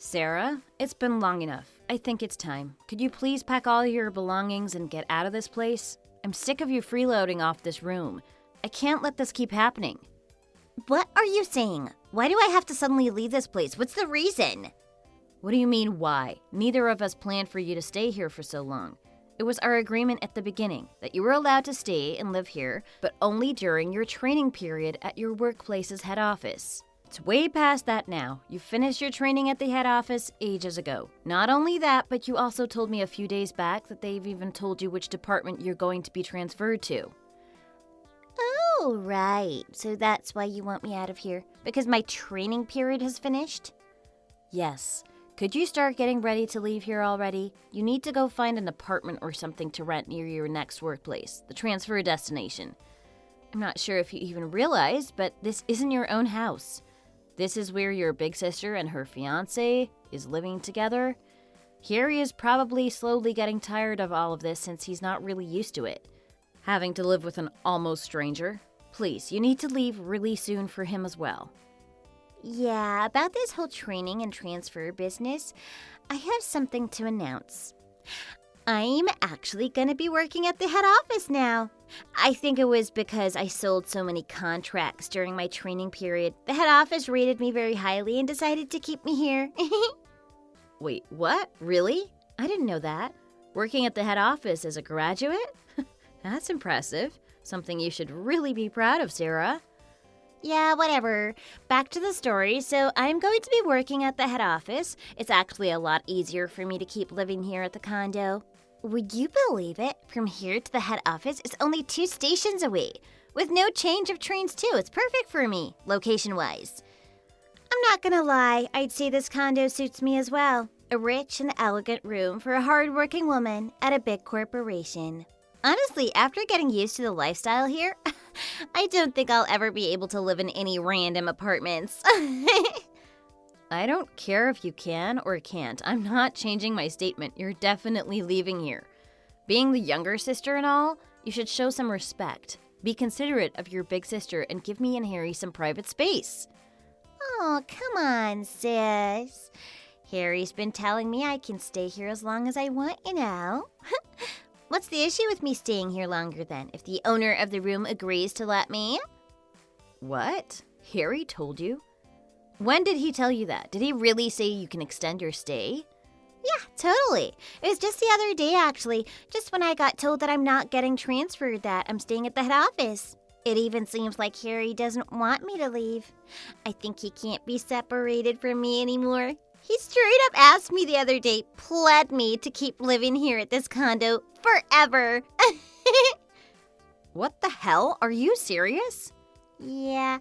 Sarah, it's been long enough. I think it's time. Could you please pack all your belongings and get out of this place? I'm sick of you freeloading off this room. I can't let this keep happening. What are you saying? Why do I have to suddenly leave this place? What's the reason? What do you mean, why? Neither of us planned for you to stay here for so long. It was our agreement at the beginning that you were allowed to stay and live here, but only during your training period at your workplace's head office. It's way past that now. You finished your training at the head office ages ago. Not only that, but you also told me a few days back that they've even told you which department you're going to be transferred to. Oh, right. So that's why you want me out of here? Because my training period has finished? Yes. Could you start getting ready to leave here already? You need to go find an apartment or something to rent near your next workplace, the transfer destination. I'm not sure if you even realize, but this isn't your own house. This is where your big sister and her fiance is living together. Harry is probably slowly getting tired of all of this since he's not really used to it. Having to live with an almost stranger. Please, you need to leave really soon for him as well. Yeah, about this whole training and transfer business, I have something to announce. I'm actually going to be working at the head office now. I think it was because I sold so many contracts during my training period. The head office rated me very highly and decided to keep me here. Wait, what? Really? I didn't know that. Working at the head office as a graduate? That's impressive. Something you should really be proud of, Sarah. Yeah, whatever. Back to the story. So I'm going to be working at the head office. It's actually a lot easier for me to keep living here at the condo. Would you believe it? From here to the head office, it's only 2 stations away. With no change of trains, too. It's perfect for me, location-wise. I'm not gonna lie, I'd say this condo suits me as well. A rich and elegant room for a hard-working woman at a big corporation. Honestly, after getting used to the lifestyle here, I don't think I'll ever be able to live in any random apartments. I don't care if you can or can't. I'm not changing my statement. You're definitely leaving here. Being the younger sister and all, you should show some respect. Be considerate of your big sister and give me and Harry some private space. Oh, come on, sis. Harry's been telling me I can stay here as long as I want, you know. What's the issue with me staying here longer then, if the owner of the room agrees to let me? What? Harry told you? When did he tell you that? Did he really say you can extend your stay? Yeah, totally. It was just the other day, actually. Just when I got told that I'm not getting transferred, that I'm staying at the head office. It even seems like Harry doesn't want me to leave. I think he can't be separated from me anymore. He straight up asked me the other day, pled me to keep living here at this condo forever. What the hell? Are you serious? Yeah,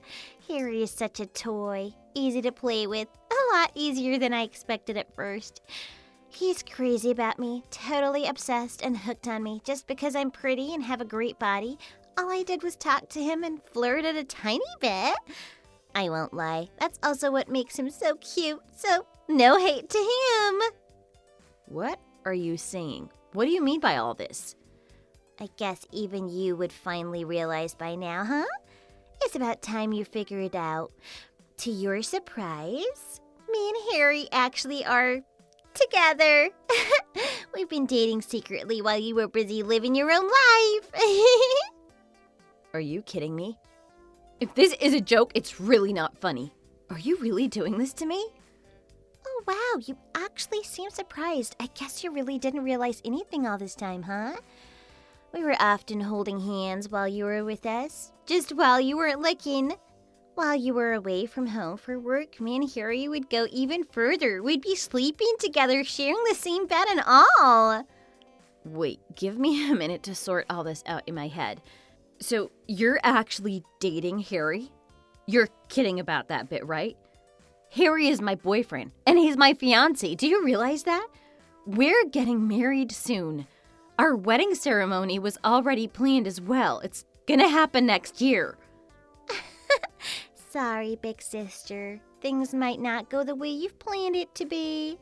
Harry is such a toy. Easy to play with. A lot easier than I expected at first. He's crazy about me, totally obsessed and hooked on me just because I'm pretty and have a great body. All I did was talk to him and flirt a tiny bit. I won't lie, that's also what makes him so cute, so no hate to him. What are you saying? What do you mean by all this? I guess even you would finally realize by now, huh? It's about time you figure it out. To your surprise, me and Harry actually are together. We've been dating secretly while you were busy living your own life. Are you kidding me? If this is a joke, it's really not funny. Are you really doing this to me? Oh, wow, you actually seem surprised. I guess you really didn't realize anything all this time, huh? We were often holding hands while you were with us, just while you weren't looking. While you were away from home for work, me and Harry would go even further. We'd be sleeping together, sharing the same bed and all. Wait, give me a minute to sort all this out in my head. So, you're actually dating Harry? You're kidding about that bit, right? Harry is my boyfriend, and he's my fiance. Do you realize that? We're getting married soon. Our wedding ceremony was already planned as well. It's gonna happen next year. Sorry, big sister. Things might not go the way you've planned it to be.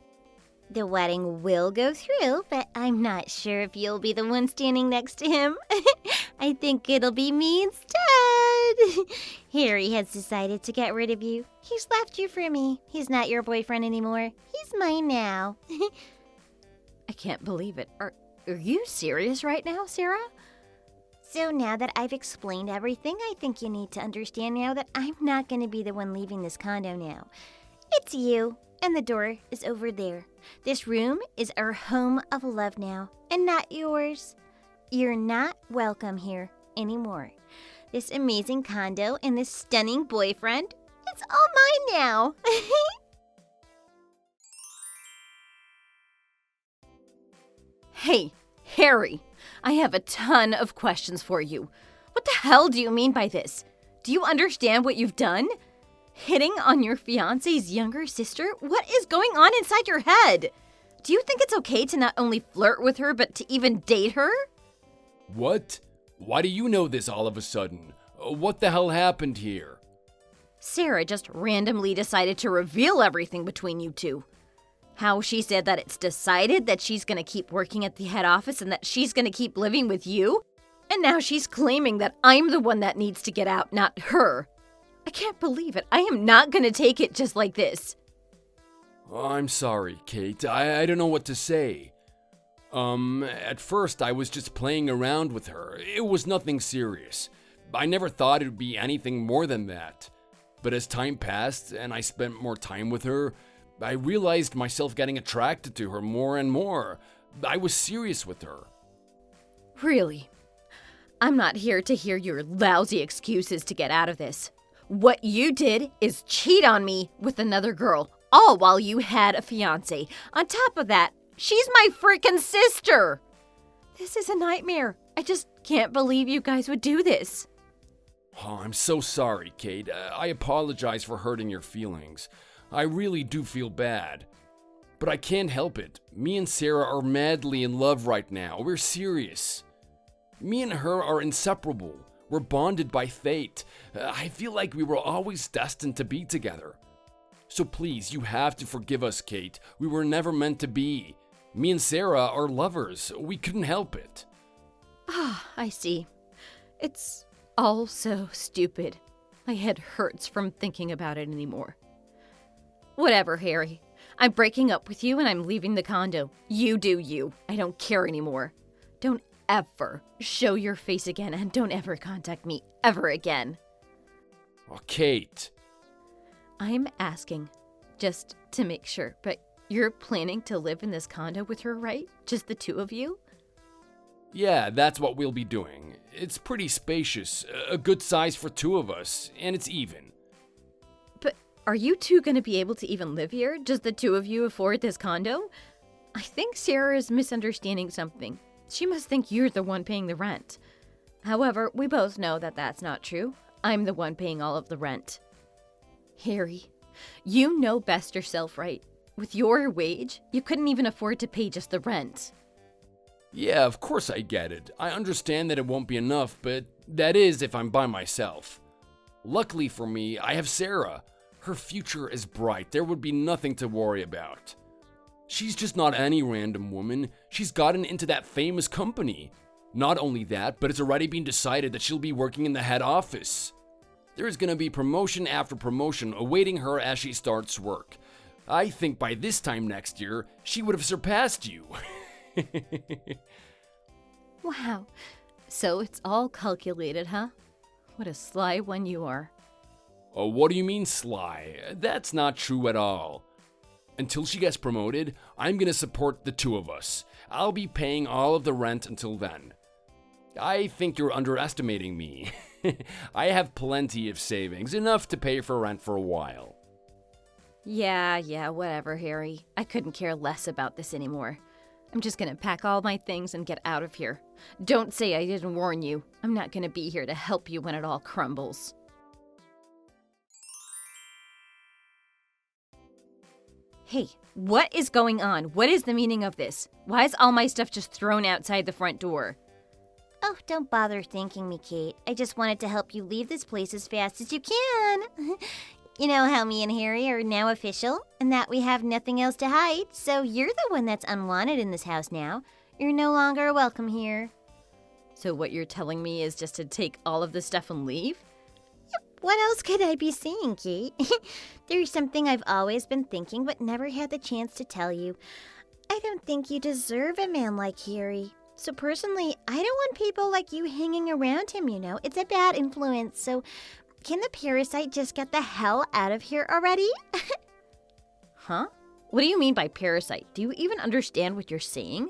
The wedding will go through, but I'm not sure if you'll be the one standing next to him. I think it'll be me instead. good. Harry has decided to get rid of you. He's left you for me. He's not your boyfriend anymore. He's mine now. I can't believe it. Are you serious right now, Sarah? So now that I've explained everything, I think you need to understand now that I'm not going to be the one leaving this condo now. It's you, and the door is over there. This room is our home of love now, and not yours. You're not welcome here anymore. This amazing condo and this stunning boyfriend, it's all mine now. Hey, Harry, I have a ton of questions for you. What the hell do you mean by this? Do you understand what you've done? Hitting on your fiance's younger sister? What is going on inside your head? Do you think it's okay to not only flirt with her, but to even date her? What? Why do you know this all of a sudden? What the hell happened here? Sarah just randomly decided to reveal everything between you two. How she said that it's decided that she's gonna keep working at the head office and that she's gonna keep living with you. And now she's claiming that I'm the one that needs to get out, not her. I can't believe it. I am not gonna take it just like this. I'm sorry, Kate. I don't know what to say. At first I was just playing around with her. It was nothing serious. I never thought it would be anything more than that. But as time passed and I spent more time with her, I realized myself getting attracted to her more and more. I was serious with her. Really? I'm not here to hear your lousy excuses to get out of this. What you did is cheat on me with another girl, all while you had a fiance. On top of that, she's my freaking sister! This is a nightmare. I just can't believe you guys would do this. Oh, I'm so sorry, Kate. I apologize for hurting your feelings. I really do feel bad. But I can't help it. Me and Sarah are madly in love right now. We're serious. Me and her are inseparable. We're bonded by fate. I feel like we were always destined to be together. So please, you have to forgive us, Kate. We were never meant to be. Me and Sarah are lovers. We couldn't help it. Ah, I see. It's all so stupid. My head hurts from thinking about it anymore. Whatever, Harry. I'm breaking up with you and I'm leaving the condo. You do you. I don't care anymore. Don't ever show your face again and don't ever contact me ever again. Oh, Kate. I'm asking just to make sure, but you're planning to live in this condo with her, right? Just the two of you? Yeah, that's what we'll be doing. It's pretty spacious, a good size for two of us, and it's even. But are you two going to be able to even live here? Just the two of you afford this condo? I think Sarah is misunderstanding something. She must think you're the one paying the rent. However, we both know that that's not true. I'm the one paying all of the rent. Harry, you know best yourself, right? With your wage, you couldn't even afford to pay just the rent. Yeah, of course I get it. I understand that it won't be enough, but that is if I'm by myself. Luckily for me, I have Sarah. Her future is bright. There would be nothing to worry about. She's just not any random woman. She's gotten into that famous company. Not only that, but it's already been decided that she'll be working in the head office. There's gonna be promotion after promotion awaiting her as she starts work. I think by this time next year, she would have surpassed you. Wow. So it's all calculated, huh? What a sly one you are. Oh, what do you mean sly? That's not true at all. Until she gets promoted, I'm gonna support the two of us. I'll be paying all of the rent until then. I think you're underestimating me. I have plenty of savings, enough to pay for rent for a while. Yeah, whatever, Harry. I couldn't care less about this anymore. I'm just gonna pack all my things and get out of here. Don't say I didn't warn you. I'm not gonna be here to help you when it all crumbles. Hey, what is going on? What is the meaning of this? Why is all my stuff just thrown outside the front door? Oh, don't bother thanking me, Kate. I just wanted to help you leave this place as fast as you can. You know how me and Harry are now official, and that we have nothing else to hide, so you're the one that's unwanted in this house now. You're no longer welcome here. So what you're telling me is just to take all of this stuff and leave? What else could I be saying, Kate? There's something I've always been thinking but never had the chance to tell you. I don't think you deserve a man like Harry. So personally, I don't want people like you hanging around him, you know. It's a bad influence, so can the parasite just get the hell out of here already? Huh? What do you mean by parasite? Do you even understand what you're saying?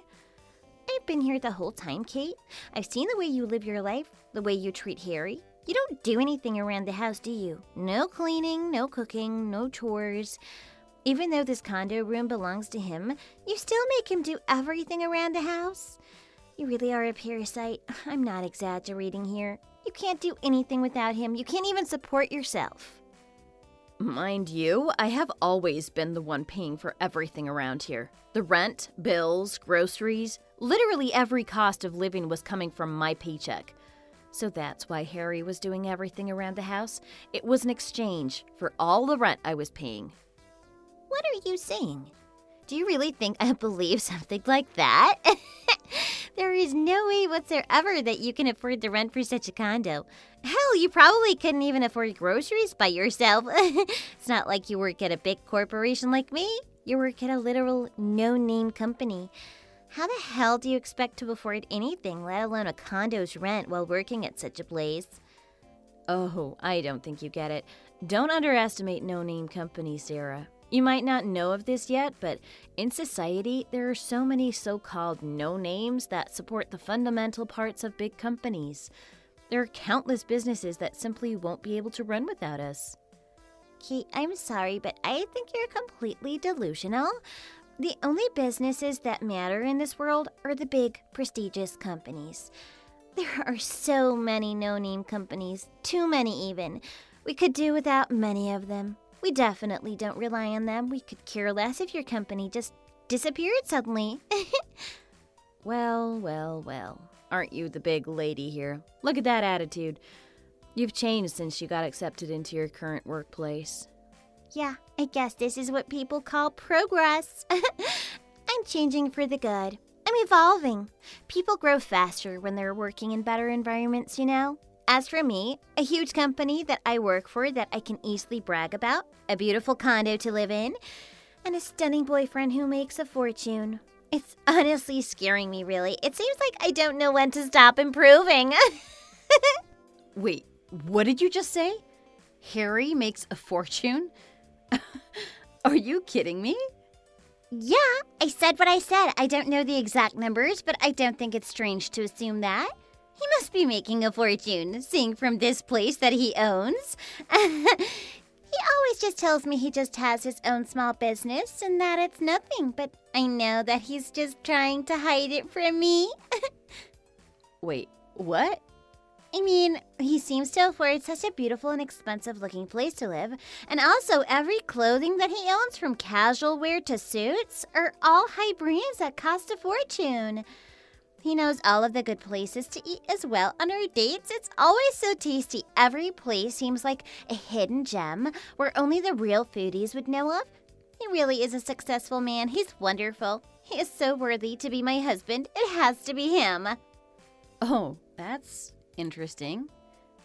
I've been here the whole time, Kate. I've seen the way you live your life, the way you treat Harry. You don't do anything around the house, do you? No cleaning, no cooking, no chores. Even though this condo room belongs to him, you still make him do everything around the house. You really are a parasite. I'm not exaggerating here. You can't do anything without him. You can't even support yourself. Mind you, I have always been the one paying for everything around here. The rent, bills, groceries, literally every cost of living was coming from my paycheck. So that's why Harry was doing everything around the house. It was an exchange for all the rent I was paying. What are you saying? Do you really think I believe something like that? There is no way whatsoever that you can afford the rent for such a condo. Hell, you probably couldn't even afford groceries by yourself. It's not like you work at a big corporation like me. You work at a literal no-name company. How the hell do you expect to afford anything, let alone a condo's rent, while working at such a place? Oh, I don't think you get it. Don't underestimate no-name companies, Sarah. You might not know of this yet, but in society, there are so many so-called no-names that support the fundamental parts of big companies. There are countless businesses that simply won't be able to run without us. Kate, I'm sorry, but I think you're completely delusional. The only businesses that matter in this world are the big, prestigious companies. There are so many no-name companies, too many even. We could do without many of them. We definitely don't rely on them. We could care less if your company just disappeared suddenly. Well. Aren't you the big lady here? Look at that attitude. You've changed since you got accepted into your current workplace. Yeah, I guess this is what people call progress. I'm changing for the good. I'm evolving. People grow faster when they're working in better environments, you know? As for me, a huge company that I work for that I can easily brag about, a beautiful condo to live in, and a stunning boyfriend who makes a fortune. It's honestly scaring me, really. It seems like I don't know when to stop improving. Wait, what did you just say? Harry makes a fortune? Are you kidding me? Yeah, I said what I said. I don't know the exact numbers, but I don't think it's strange to assume that. He must be making a fortune, seeing from this place that he owns. He always just tells me he just has his own small business and that it's nothing, but I know that he's just trying to hide it from me. Wait, what? I mean, he seems to afford such a beautiful and expensive-looking place to live, and also every clothing that he owns, from casual wear to suits, are all high brands that cost a fortune. He knows all of the good places to eat as well. On our dates, it's always so tasty. Every place seems like a hidden gem where only the real foodies would know of. He really is a successful man. He's wonderful. He is so worthy to be my husband. It has to be him. Oh, that's interesting.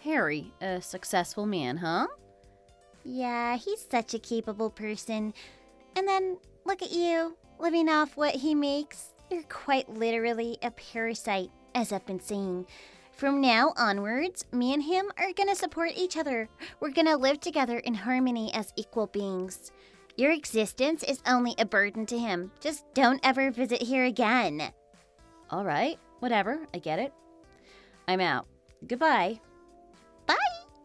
Harry, a successful man, huh? Yeah, he's such a capable person. And then, look at you, living off what he makes. You're quite literally a parasite, as I've been saying. From now onwards, me and him are gonna support each other. We're gonna live together in harmony as equal beings. Your existence is only a burden to him. Just don't ever visit here again. All right, whatever, I get it. I'm out. Goodbye. Bye!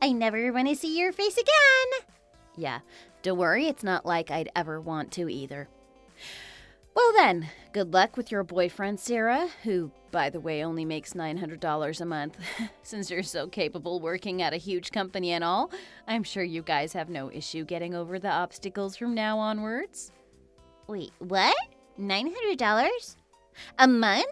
I never want to see your face again! Yeah, don't worry, it's not like I'd ever want to either. Well then, good luck with your boyfriend, Sarah, who, by the way, only makes $900 a month. Since you're so capable working at a huge company and all, I'm sure you guys have no issue getting over the obstacles from now onwards. Wait, what? $900? A month?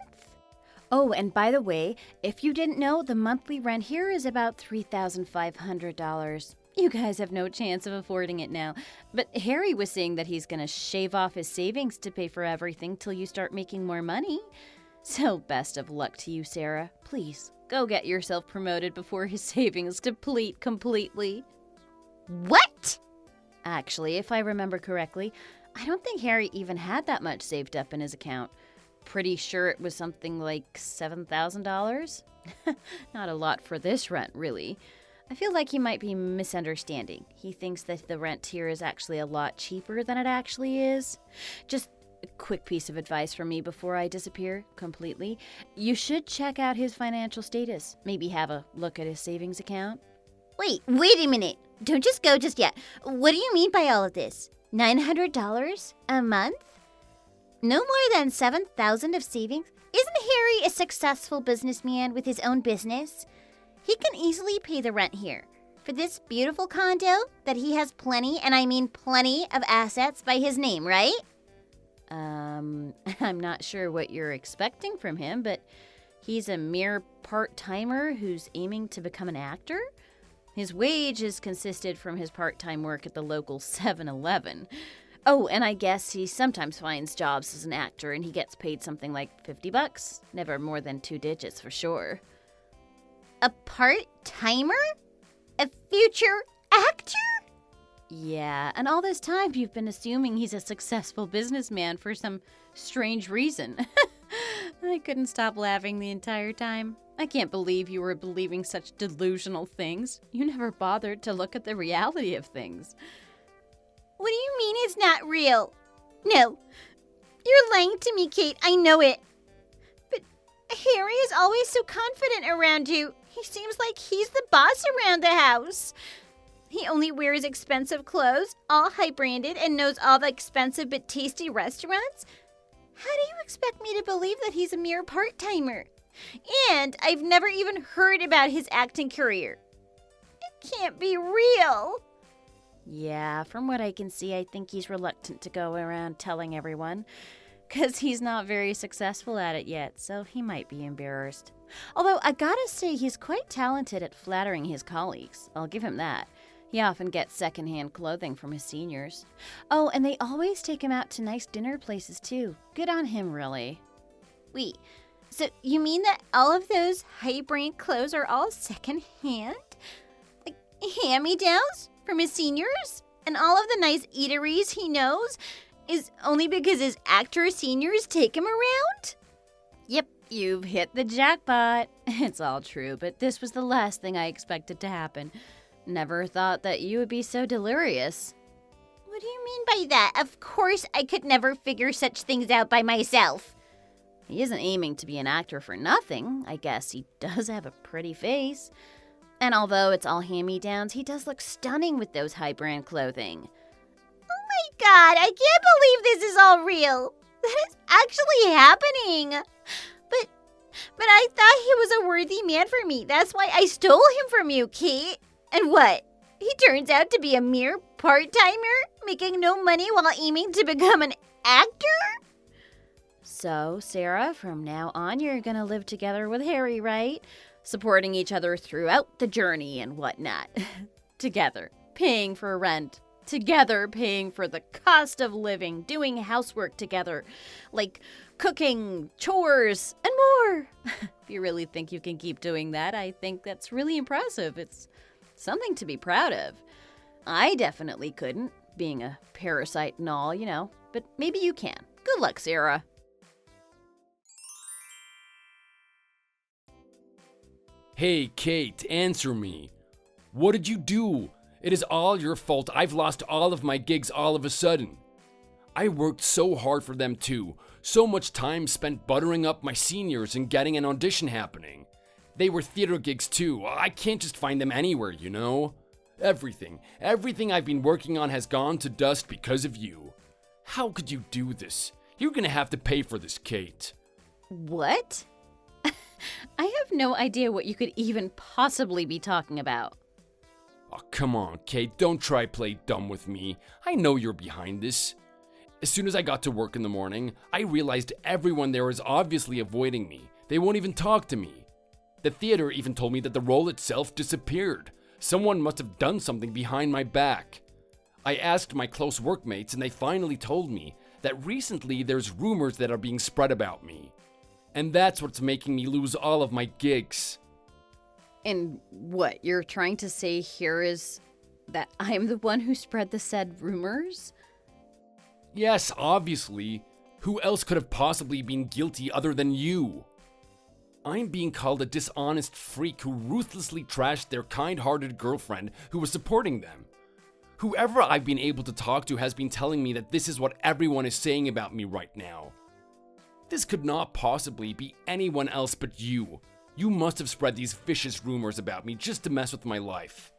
Oh, and by the way, if you didn't know, the monthly rent here is about $3,500. You guys have no chance of affording it now. But Harry was saying that he's going to shave off his savings to pay for everything till you start making more money. So best of luck to you, Sarah. Please, go get yourself promoted before his savings deplete completely. What? Actually, if I remember correctly, I don't think Harry even had that much saved up in his account. Pretty sure it was something like $7,000. Not a lot for this rent, really. I feel like he might be misunderstanding. He thinks that the rent here is actually a lot cheaper than it actually is. Just a quick piece of advice from me before I disappear completely. You should check out his financial status. Maybe have a look at his savings account. Wait a minute. Don't just go just yet. What do you mean by all of this? $900 a month? No more than $7,000 of savings? Isn't Harry a successful businessman with his own business? He can easily pay the rent here. For this beautiful condo that he has plenty, and I mean plenty, of assets by his name, right? I'm not sure what you're expecting from him, but he's a mere part-timer who's aiming to become an actor? His wage is consisted from his part-time work at the local 7-Eleven. Oh, and I guess he sometimes finds jobs as an actor and he gets paid something like $50. Never more than 2 digits for sure. A part-timer? A future actor? Yeah, and all this time you've been assuming he's a successful businessman for some strange reason. I couldn't stop laughing the entire time. I can't believe you were believing such delusional things. You never bothered to look at the reality of things. What do you mean it's not real? No, you're lying to me, Kate. I know it. But Harry is always so confident around you. He seems like he's the boss around the house. He only wears expensive clothes, all high-branded, and knows all the expensive but tasty restaurants. How do you expect me to believe that he's a mere part-timer? And I've never even heard about his acting career. It can't be real. Yeah, from what I can see, I think he's reluctant to go around telling everyone, because he's not very successful at it yet, so he might be embarrassed. Although, I gotta say, he's quite talented at flattering his colleagues. I'll give him that. He often gets secondhand clothing from his seniors. Oh, and they always take him out to nice dinner places, too. Good on him, really. Wait, so you mean that all of those high-brand clothes are all secondhand? Like hand-me-downs from his seniors? And all of the nice eateries he knows is only because his actor seniors take him around? Yep, you've hit the jackpot. It's all true, but this was the last thing I expected to happen. Never thought that you would be so delirious. What do you mean by that? Of course I could never figure such things out by myself. He isn't aiming to be an actor for nothing. I guess he does have a pretty face. And although it's all hand-me-downs, he does look stunning with those high-brand clothing. Oh my god, I can't believe this is all real. That is actually happening. But I thought he was a worthy man for me. That's why I stole him from you, Kate. And what? He turns out to be a mere part-timer, making no money while aiming to become an actor? So, Sarah, from now on, you're gonna live together with Harry, right? Supporting each other throughout the journey and whatnot. Together, paying for rent. Together, paying for the cost of living, doing housework together. Like cooking, chores, and more. If you really think you can keep doing that, I think that's really impressive. It's something to be proud of. I definitely couldn't, being a parasite and all, you know, but maybe you can. Good luck, Sarah. Hey, Kate, answer me. What did you do? It is all your fault. I've lost all of my gigs all of a sudden. I worked so hard for them too. So much time spent buttering up my seniors and getting an audition happening. They were theater gigs too. I can't just find them anywhere, you know? Everything I've been working on has gone to dust because of you. How could you do this? You're gonna have to pay for this, Kate. What? I have no idea what you could even possibly be talking about. Oh, come on, Kate, don't try play dumb with me. I know you're behind this. As soon as I got to work in the morning, I realized everyone there is obviously avoiding me. They won't even talk to me. The theater even told me that the role itself disappeared. Someone must have done something behind my back. I asked my close workmates and they finally told me that recently there's rumors that are being spread about me. And that's what's making me lose all of my gigs. And what, you're trying to say here is That I am the one who spread the said rumors? Yes, obviously. Who else could have possibly been guilty other than you? I'm being called a dishonest freak who ruthlessly trashed their kind-hearted girlfriend who was supporting them. Whoever I've been able to talk to has been telling me that this is what everyone is saying about me right now. This could not possibly be anyone else but you. You must have spread these vicious rumors about me just to mess with my life.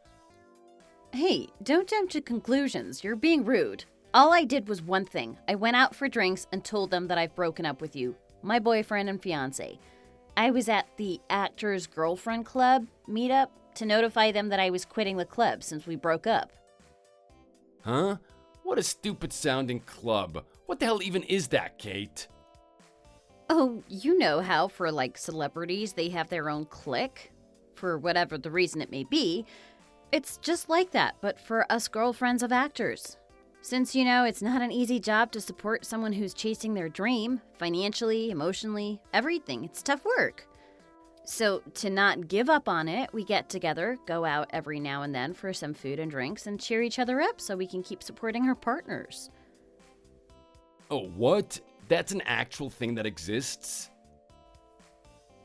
Hey, don't jump to conclusions. You're being rude. All I did was one thing. I went out for drinks and told them that I've broken up with you, my boyfriend and fiance. I was at the Actors Girlfriend Club meetup to notify them that I was quitting the club since we broke up. Huh? What a stupid sounding club. What the hell even is that, Kate? Oh, you know how for celebrities they have their own clique? For whatever the reason it may be. It's just like that, but for us girlfriends of actors. Since, it's not an easy job to support someone who's chasing their dream, financially, emotionally, everything. It's tough work. So, to not give up on it, we get together, go out every now and then for some food and drinks, and cheer each other up so we can keep supporting our partners. Oh, what? That's an actual thing that exists?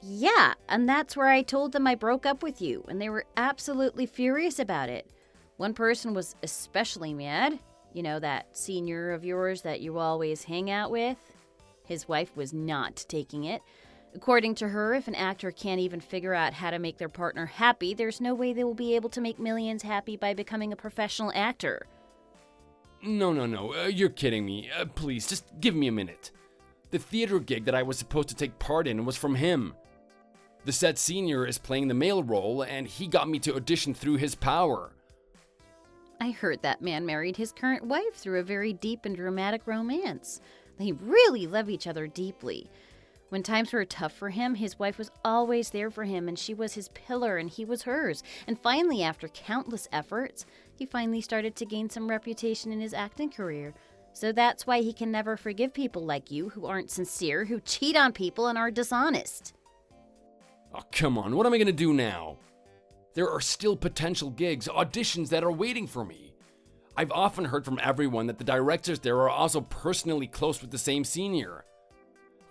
Yeah, and that's where I told them I broke up with you, and they were absolutely furious about it. One person was especially mad. That senior of yours that you always hang out with? His wife was not taking it. According to her, if an actor can't even figure out how to make their partner happy, there's no way they will be able to make millions happy by becoming a professional actor. No, you're kidding me. Please, just give me a minute. The theater gig that I was supposed to take part in was from him. The said senior is playing the male role, and he got me to audition through his power. I heard that man married his current wife through a very deep and dramatic romance. They really love each other deeply. When times were tough for him, his wife was always there for him, and she was his pillar and he was hers. And finally, after countless efforts, he finally started to gain some reputation in his acting career. So that's why he can never forgive people like you who aren't sincere, who cheat on people and are dishonest. Oh, come on, what am I gonna do now? There are still potential gigs, auditions that are waiting for me. I've often heard from everyone that the directors there are also personally close with the same senior.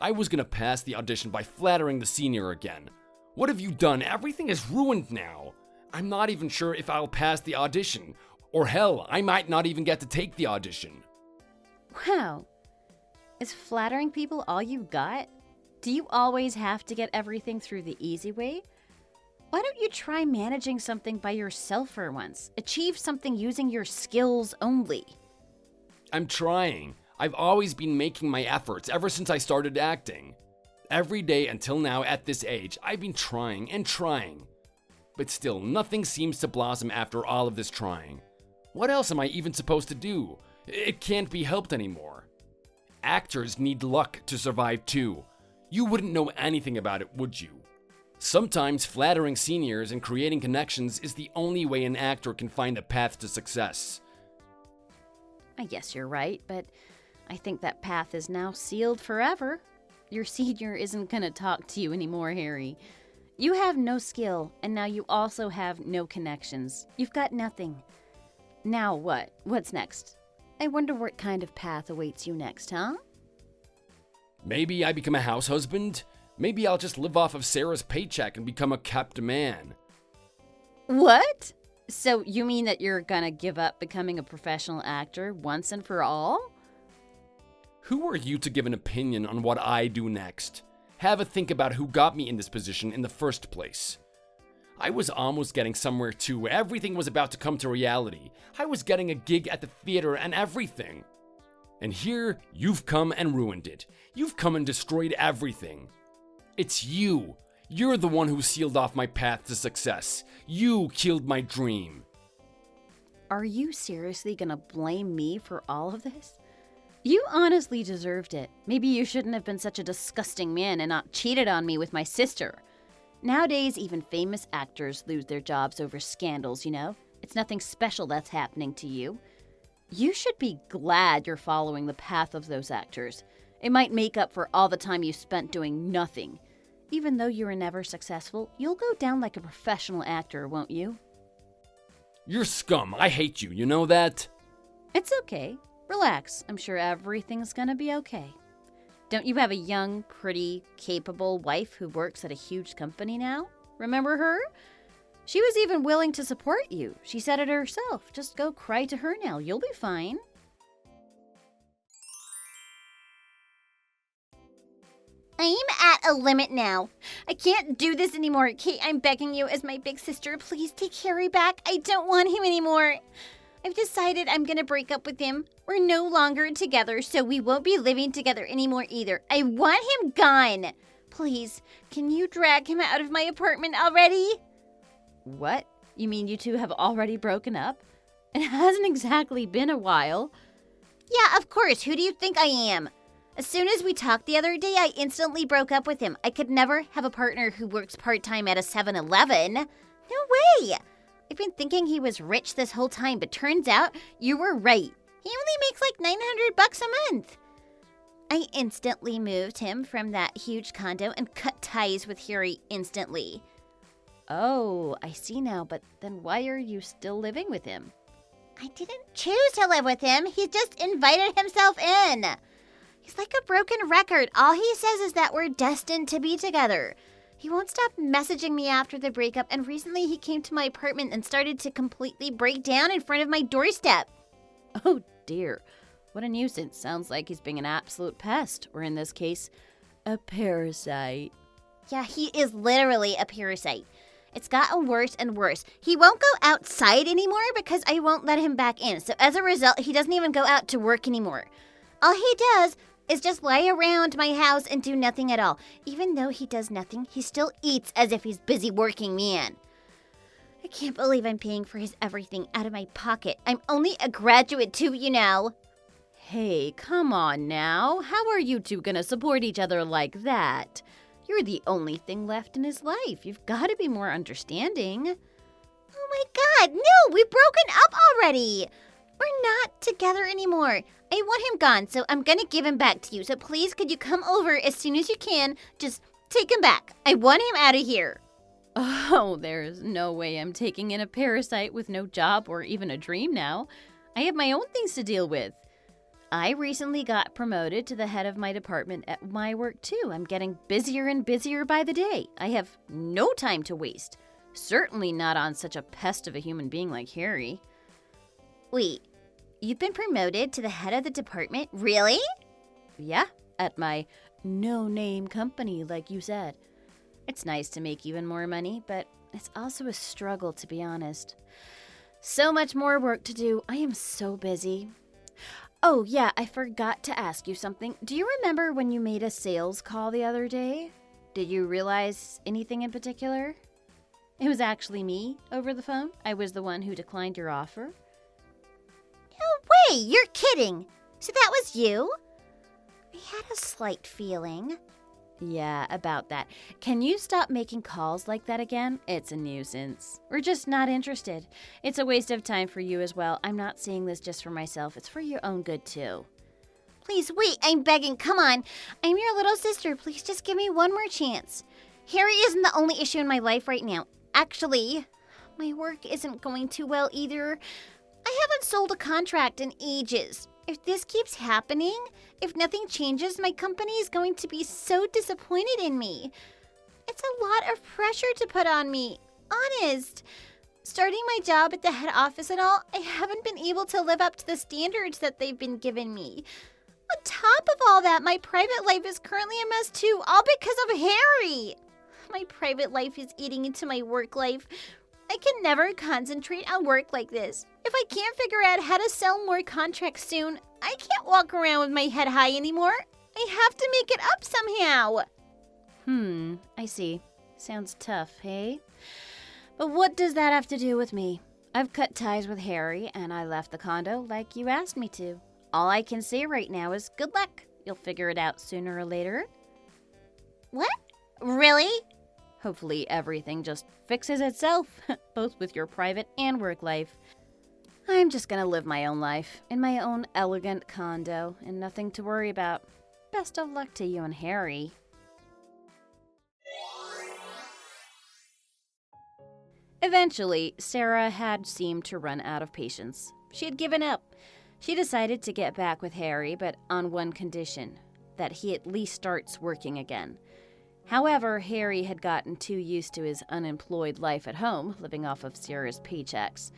I was gonna pass the audition by flattering the senior again. What have you done? Everything is ruined now. I'm not even sure if I'll pass the audition. Or hell, I might not even get to take the audition. Wow. Is flattering people all you got? Do you always have to get everything through the easy way? Why don't you try managing something by yourself for once? Achieve something using your skills only. I'm trying. I've always been making my efforts ever since I started acting. Every day until now at this age, I've been trying and trying. But still, nothing seems to blossom after all of this trying. What else am I even supposed to do? It can't be helped anymore. Actors need luck to survive too. You wouldn't know anything about it, would you? Sometimes flattering seniors and creating connections is the only way an actor can find the path to success. I guess you're right, but I think that path is now sealed forever. Your senior isn't gonna talk to you anymore, Harry. You have no skill, and now you also have no connections. You've got nothing. Now what? What's next? I wonder what kind of path awaits you next, huh? Maybe I become a house husband? Maybe I'll just live off of Sarah's paycheck and become a kept man. What? So you mean that you're gonna give up becoming a professional actor once and for all? Who are you to give an opinion on what I do next? Have a think about who got me in this position in the first place. I was almost getting somewhere too. Everything was about to come to reality. I was getting a gig at the theater and everything. And here, you've come and ruined it. You've come and destroyed everything. It's you. You're the one who sealed off my path to success. You killed my dream. Are you seriously gonna blame me for all of this? You honestly deserved it. Maybe you shouldn't have been such a disgusting man and not cheated on me with my sister. Nowadays, even famous actors lose their jobs over scandals, It's nothing special that's happening to you. You should be glad you're following the path of those actors. It might make up for all the time you spent doing nothing. Even though you were never successful, you'll go down like a professional actor, won't you? You're scum. I hate you. You know that? It's okay. Relax. I'm sure everything's gonna be okay. Don't you have a young, pretty, capable wife who works at a huge company now? Remember her? She was even willing to support you. She said it herself. Just go cry to her now. You'll be fine. I'm at a limit now. I can't do this anymore. Kate, I'm begging you as my big sister, please take Harry back. I don't want him anymore. I've decided I'm gonna break up with him. We're no longer together, so we won't be living together anymore either. I want him gone. Please, can you drag him out of my apartment already? What? You mean you two have already broken up? It hasn't exactly been a while. Yeah, of course. Who do you think I am? As soon as we talked the other day, I instantly broke up with him. I could never have a partner who works part-time at a 7-Eleven. No way! I've been thinking he was rich this whole time, but turns out you were right. He only makes like $900 a month. I instantly moved him from that huge condo and cut ties with Harry instantly. Oh, I see now, but then why are you still living with him? I didn't choose to live with him. He just invited himself in. He's like a broken record. All he says is that we're destined to be together. He won't stop messaging me after the breakup, and recently he came to my apartment and started to completely break down in front of my doorstep. Oh dear, what a nuisance. Sounds like he's being an absolute pest, or in this case, a parasite. Yeah, he is literally a parasite. It's gotten worse and worse. He won't go outside anymore because I won't let him back in. So as a result, he doesn't even go out to work anymore. All he does is just lie around my house and do nothing at all. Even though he does nothing, he still eats as if he's busy working man. I can't believe I'm paying for his everything out of my pocket. I'm only a graduate too, you know. Hey, come on now. How are you two gonna support each other like that? You're the only thing left in his life. You've got to be more understanding. Oh my God, no, we've broken up already. We're not together anymore. I want him gone, so I'm gonna give him back to you. So please, could you come over as soon as you can? Just take him back. I want him out of here. Oh, there's no way I'm taking in a parasite with no job or even a dream now. I have my own things to deal with. I recently got promoted to the head of my department at my work too. I'm getting busier and busier by the day. I have no time to waste. Certainly not on such a pest of a human being like Harry. Wait, you've been promoted to the head of the department? Really? Yeah, at my no-name company, like you said. It's nice to make even more money, but it's also a struggle, to be honest. So much more work to do. I am so busy. Oh, yeah, I forgot to ask you something. Do you remember when you made a sales call the other day? Did you realize anything in particular? It was actually me over the phone. I was the one who declined your offer. No way, you're kidding. So that was you? I had a slight feeling. Yeah, about that. Can you stop making calls like that again? It's a nuisance. We're just not interested. It's a waste of time for you as well. I'm not saying this just for myself. It's for your own good too. Please, wait, I'm begging. Come on. I'm your little sister. Please just give me one more chance. Harry isn't the only issue in my life right now. Actually, my work isn't going too well either. I haven't sold a contract in ages. If this keeps happening, if nothing changes, my company is going to be so disappointed in me. It's a lot of pressure to put on me. Honest. Starting my job at the head office and all, I haven't been able to live up to the standards that they've been giving me. On top of all that, my private life is currently a mess too, all because of Harry. My private life is eating into my work life. I can never concentrate on work like this. If I can't figure out how to sell more contracts soon, I can't walk around with my head high anymore. I have to make it up somehow. I see. Sounds tough, hey? But what does that have to do with me? I've cut ties with Harry, and I left the condo like you asked me to. All I can say right now is good luck. You'll figure it out sooner or later. What? Really? Hopefully everything just fixes itself, both with your private and work life. I'm just gonna live my own life, in my own elegant condo, and nothing to worry about. Best of luck to you and Harry. Eventually, Sarah had seemed to run out of patience. She had given up. She decided to get back with Harry, but on one condition, that he at least starts working again. However, Harry had gotten too used to his unemployed life at home, living off of Sarah's paychecks.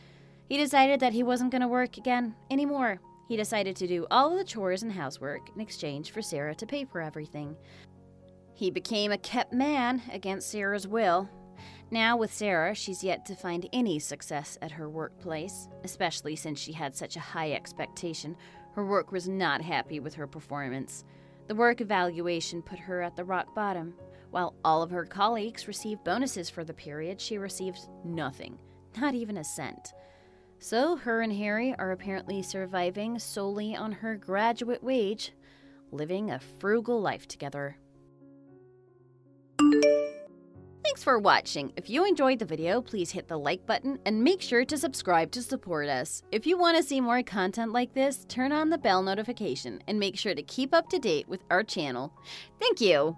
He decided that he wasn't going to work again anymore. He decided to do all of the chores and housework in exchange for Sarah to pay for everything. He became a kept man against Sarah's will. Now with Sarah, she's yet to find any success at her workplace, especially since she had such a high expectation. Her work was not happy with her performance. The work evaluation put her at the rock bottom. While all of her colleagues received bonuses for the period, she received nothing, not even a cent. So her and Harry are apparently surviving solely on her graduate wage, living a frugal life together. Thanks for watching. If you enjoyed the video, please hit the like button and make sure to subscribe to support us. If you want to see more content like this, turn on the bell notification and make sure to keep up to date with our channel. Thank you!